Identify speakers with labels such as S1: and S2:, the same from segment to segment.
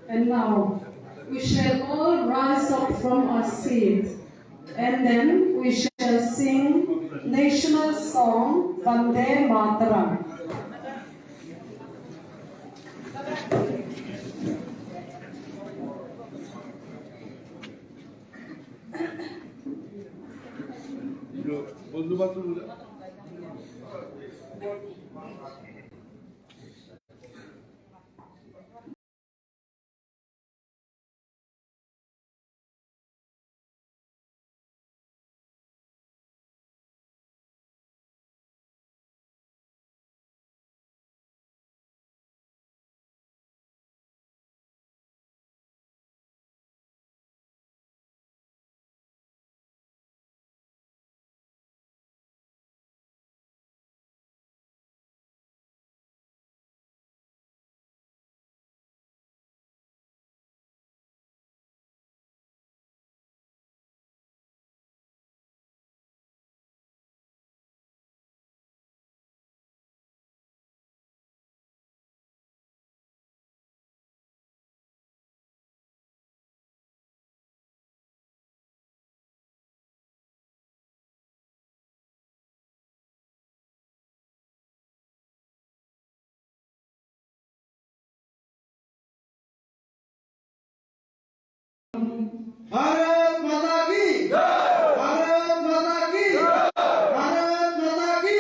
S1: And now we shall all rise up from our seat, and then we shall sing national song Vande Mataram.
S2: বন্ধু বান্ধব
S3: भारत माता की भारत माता की भारत माता की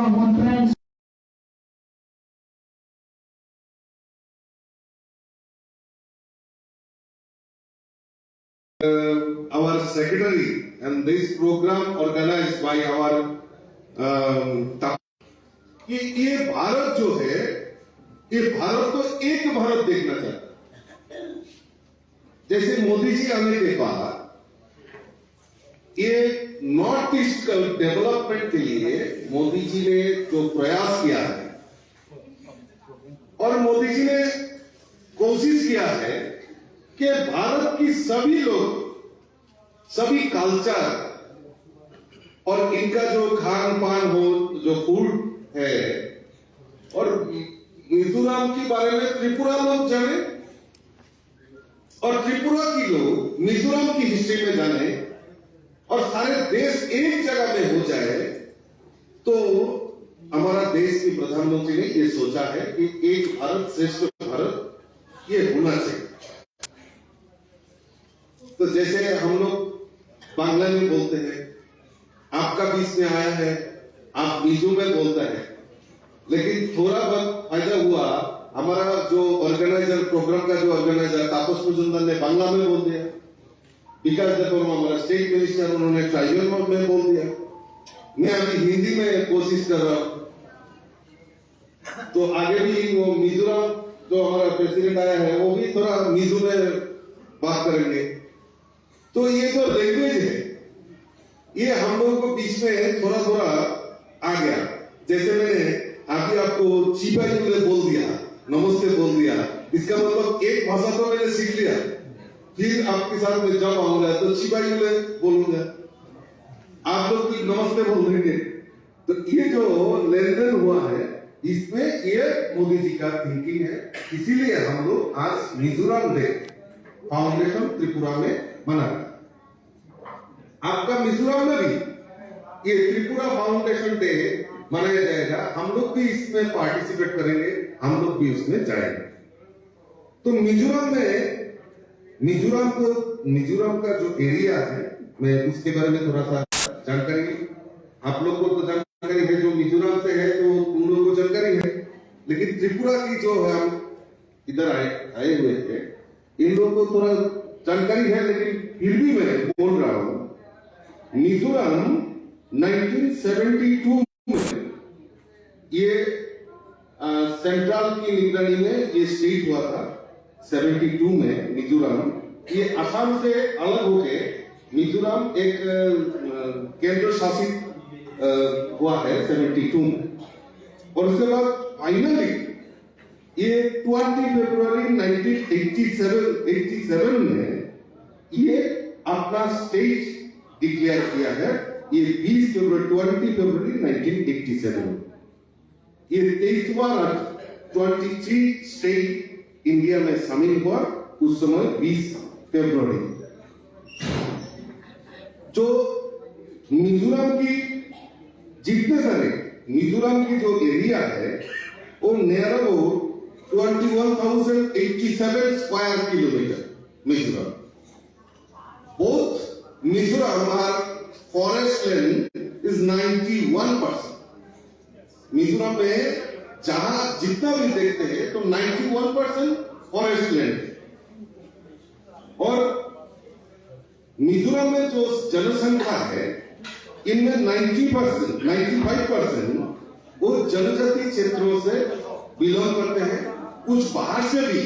S1: conference.
S4: Our secretary and this program organized by our कि ये भारत जो है, ये भारत तो एक भारत देखना चाहता है। जैसे मोदी जी आने के बाद ये नॉर्थ ईस्ट का डेवलपमेंट के लिए मोदी जी ने जो प्रयास किया है और मोदी जी ने कोशिश किया है कि भारत की सभी लोग, सभी कल्चर और इनका जो खान पान हो, जो फूड है, और मिजोरम के बारे में त्रिपुरा लोग जाने और त्रिपुरा की लोग मिजोरम की हिस्ट्री में जाने और सारे देश एक जगह में हो जाए, तो हमारा देश के प्रधानमंत्री ने ये सोचा है कि एक भारत श्रेष्ठ भारत ये होना चाहिए। तो जैसे हम लोग बांग्ला में बोलते हैं, आपका बीच में आया है, आप मिजो में बोलते हैं, लेकिन थोड़ा बहुत फायदा हुआ, हमारा जो ऑर्गेनाइजर, प्रोग्राम का जो ऑर्गेनाइजर तापस मुजुमदार ने बांग्ला में बोल दिया, विकास देववर्मा हमारा स्टेट मिनिस्टर, उन्होंने ट्राइबल में बोल दिया, मैं अभी हिंदी में कोशिश कर रहा हूं। तो आगे भी वो मिजोरम जो हमारा प्रेसिडेंट आया है वो भी थोड़ा मिजो में बात करेंगे। तो ये जो लैंग्वेज है ये हम लोगों को बीच में थोड़ा थोड़ा आ गया। जैसे मैंने अभी आपको चिबायुले बोल दिया, नमस्ते बोल दिया, इसका मतलब एक भाषा तो मैंने सीख लिया, फिर आपके साथ में जब आऊंगा तो चिबायुले बोलूंगा, आप लोग भी नमस्ते बोल देंगे। तो ये जो लेन देन हुआ है इसमें ये मोदी जी का थिंकिंग है, इसीलिए हम लोग आज मिजोरम डे फाउंडेशन त्रिपुरा में मनाते। आपका मिजोरम में भी ये त्रिपुरा फाउंडेशन डे मनाया जाएगा, हम लोग भी इसमें पार्टिसिपेट करेंगे, हम लोग भी उसमें जाएंगे। तो मिजोरम में, मिजोरम का जो एरिया है, मैं उसके बारे में थोड़ा सा जानकारी, आप लोग को तो जानकारी है, जो मिजोरम से है तो उन लोगों को जानकारी है, लेकिन त्रिपुरा की जो है हम इधर आए हुए थे, इन लोगों को थोड़ा जानकारी है, लेकिन फिर भी मैं बोल रहा हूं। मिजोरम 1972 में ये सेंट्रल की निगरानी में ये स्टेट हुआ था। 72 में मिजोरम ये असम से अलग होके मिजोरम एक केंद्र शासित हुआ है 72 में, और उसके बाद फाइनली ये 20 फरवरी 1987 में ये अपना स्टेट डिक्लेयर किया है। ये 20 फरवरी 1987 ये 23वां राज्य 23 स्टेट इंडिया में शामिल हुआ उस समय 20 फरवरी। जो मिजोरम की जितने सारे मिजोरम की जो एरिया है वो near about 21,087 square kilometre Mizoram. Both Mizoram are forest land is 91%। Mizoram में जहां जितना भी देखते हैं तो 91% फॉरेस्ट लैंड है, और मिजोरम में जो जनसंख्या है इनमें 95% वो जनजाति क्षेत्रों से बिलोंग करते हैं, कुछ बाहर से भी,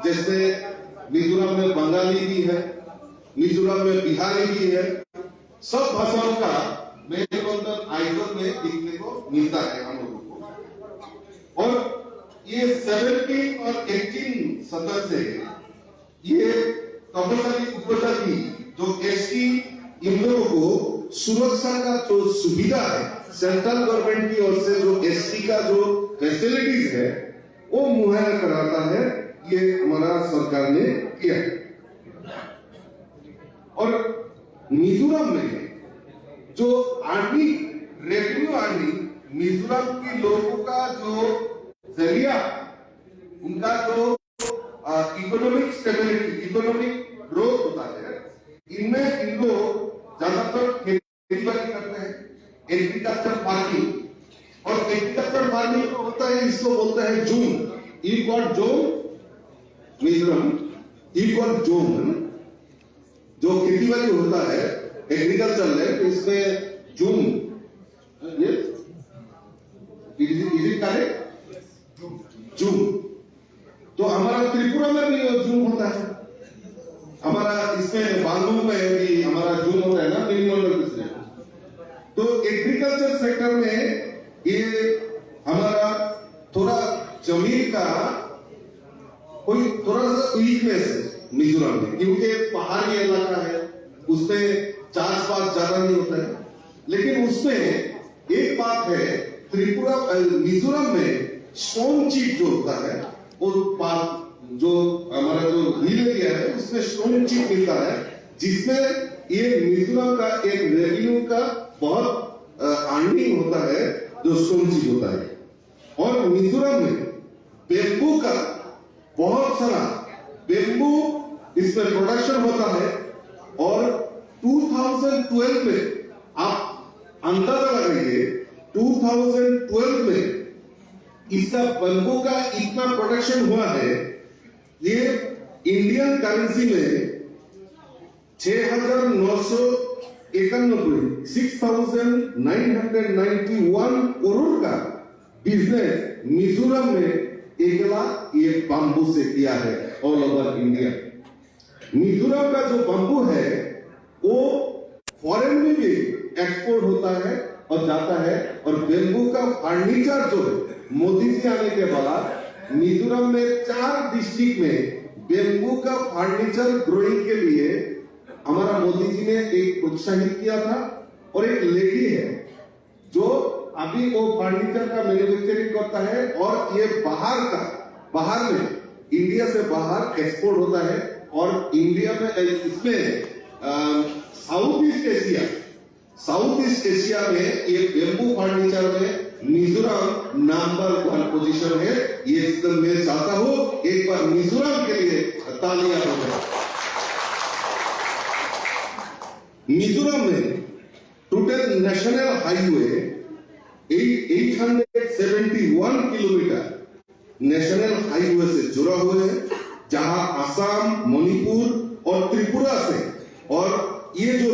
S4: जैसे मिजोरम में बंगाली भी है, मिजोरम में बिहारी भी है, सब भाषाओं का मेलबंधन आइकन में देखने को मिलता है हम लोगों को। और ये 17 और 18 सदस्य ये तपस्वी उपजाति जो एसटी, इन लोगों को सुरक्षा का जो सुविधा है सेंट्रल गवर्नमेंट की ओर से, जो एसटी का जो फैसिलिटीज है वो मुहैया कराता है, ये हमारा सरकार ने किया है। और मिजोरम में जो आर्मी, रेवेन्यू आर्मी, मिजोरम के लोगों का जो जरिया, उनका जो इकोनॉमिक स्टेबिलिटी, इकोनॉमिक ग्रोथ होता है, इनमें इन लोग ज्यादातर खेती बाड़ी करते हैं, एग्रीकल्चर फार्मिंग, और एग्रीकल्चर फार्मिंग होता है, इसको बोलते हैं zoom. You got zoom Mizoram, you got zoom, जो खेती बाड़ी होता है एग्रीकल्चर लैंड, इसमें zoom, is it correct? Zoom. तो हमारा त्रिपुरा में भी जूम होता है, हमारा इसमें बांधू में भी हमारा जूम होता है ना, तीन। तो एग्रीकल्चर सेक्टर में ये हमारा थोड़ा जमीन का कोई थोड़ा सा वीकनेस है मिजोरम में, क्योंकि पहाड़ी इलाका है, उसमें चाष बास ज्यादा नहीं होता है। लेकिन उसमें एक बात है, त्रिपुरा मिजोरम में स्टोन चीप जो होता है, और जो हमारा जो हिल एरिया है उसमें स्टोन चीप मिलता है, जिसमें ये मिजोरम का एक रेवेन्यू का बहुत अर्निंग होता है, जो स्टोन चीप होता है। और मिजोरम में बेम्बू का बहुत सारा बेम्बू इसमें प्रोडक्शन होता है। और 2012 में आप अंदाजा लगाइए, 2012 में इसका बेम्बू का इतना प्रोडक्शन हुआ है, ये इंडियन करेंसी में 6,991 करोड़ का बिजनेस मिजोरम में अकेला ये बम्बू से किया है ऑल ओवर इंडिया। मिजोरम का जो बम्बू है वो फॉरेन में भी एक्सपोर्ट होता है और जाता है। और बेम्बू का फर्नीचर जो है, मोदी जी आने के बाद मिजोरम में 4 डिस्ट्रिक्ट में बेम्बू का फर्नीचर ग्रोइंग के लिए हमारा मोदी जी ने एक प्रोत्साहित किया था। और एक लेडी है जो अभी वो फर्नीचर का मैन्युफैक्चरिंग करता है, और ये बाहर में इंडिया से बाहर एक्सपोर्ट होता है। और इंडिया में इसमें साउथ ईस्ट एशिया में ये बेम्बू फर्नीचर में मिजोरम नंबर 1 पोजीशन है। ये मैं चाहता हूं एक बार मिजोरम के लिए तालियां हो जाए। मिजोरम में total national highway 871 kilometre national highway से जुड़ा हुआ है, जहां असम, मणिपुर और त्रिपुरा से, और ये जो